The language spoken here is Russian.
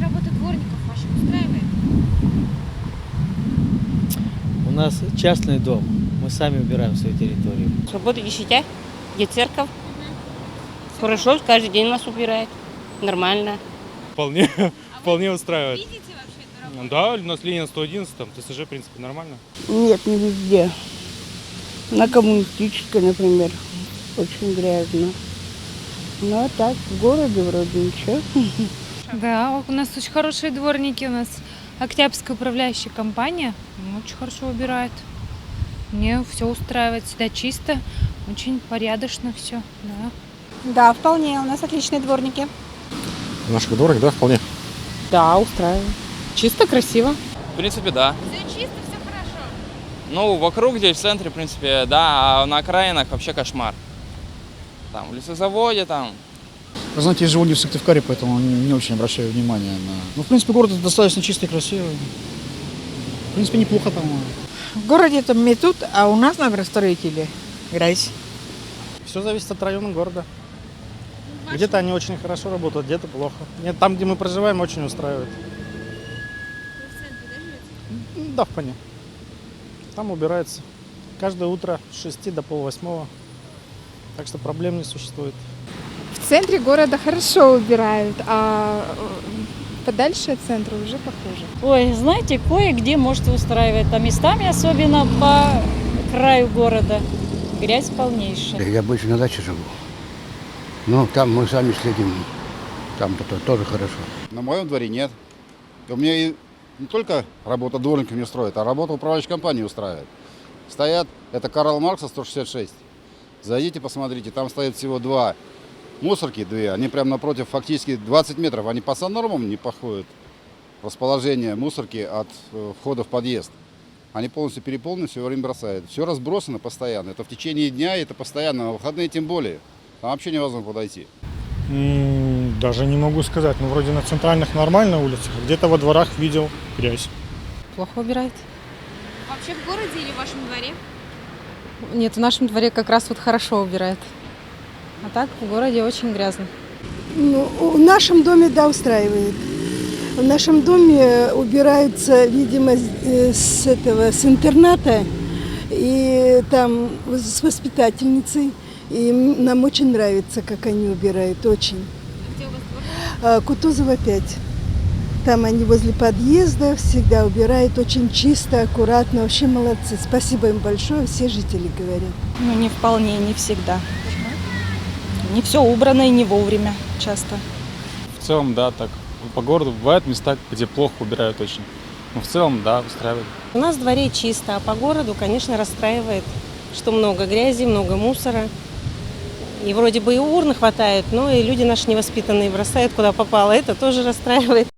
работа дворников ваших устраивает? У нас частный дом. Мы сами убираем свою территорию. Свобода 10, где церковь. Хорошо, каждый день нас убирает. Нормально. Вполне устраивает. Видите вообще эту работу? Да, у нас Ленина 111, там ТСЖ, в принципе, нормально. Нет, не везде. На Коммунистической, например, очень грязно. Ну а так, в городе вроде ничего. Да, у нас очень хорошие дворники, у нас Октябрьская управляющая компания, очень хорошо убирает. Мне все устраивает, всегда чисто, очень порядочно все, да. Да, вполне. У нас отличные дворники. В наших дворах, да, вполне. Да, устраивает. Чисто, красиво. В принципе, да. Все чисто, все хорошо. Ну, вокруг здесь, в центре, в принципе, да, а на окраинах вообще кошмар. Там, в лесозаводе, там. Вы знаете, я живу не в Сыктывкаре, поэтому не очень обращаю внимания на... Ну, в принципе, город достаточно чистый и красивый. В принципе, неплохо, по-моему. В городе там метут, а у нас, например, строители грязь. Все зависит от района города. Где-то они очень хорошо работают, где-то плохо. Нет, там, где мы проживаем, очень устраивает. Вы в центре, да, живете? Да, вполне. Там убирается каждое утро с 6 до полвосьмого. Так что проблем не существует. В центре города хорошо убирают, а подальше от центра уже похуже. Ой, знаете, кое-где может устраивать. А местами, особенно по краю города, грязь полнейшая. Я больше на даче живу. Ну, там мы сами следим. Там тоже хорошо. На моем дворе нет. У меня и не только работа дворниками не устроит, а работа управляющей компании устраивает. Стоят, это Карл Маркса 166. Зайдите, посмотрите, там стоит всего два мусорки, они прямо напротив, фактически 20 метров. Они по саннормам не подходят. Расположение мусорки от входа в подъезд. Они полностью переполнены, все время бросают. Все разбросано постоянно. Это в течение дня, и это постоянно. На выходные тем более. Там вообще невозможно подойти. Даже не могу сказать. Ну, вроде на центральных нормально улицах. Где-то во дворах видел грязь. Плохо убирает. Вообще в городе или в вашем дворе? Нет, в нашем дворе как раз вот хорошо убирает. А так в городе очень грязно. Ну, в нашем доме, да, устраивает. В нашем доме убираются, видимо, с интерната и там с воспитательницей. И нам очень нравится, как они убирают, очень. Где у вас двор? Кутузова 5. Там они возле подъезда всегда убирают, очень чисто, аккуратно, вообще молодцы. Спасибо им большое, все жители говорят. Ну, не вполне, не всегда. Не все убрано и не вовремя часто. В целом, да, так. По городу бывают места, где плохо убирают очень. Но в целом, да, устраивает. У нас в дворе чисто, а по городу, конечно, расстраивает, что много грязи, много мусора. И вроде бы и урн хватает, но и люди наши невоспитанные бросают куда попало. Это тоже расстраивает.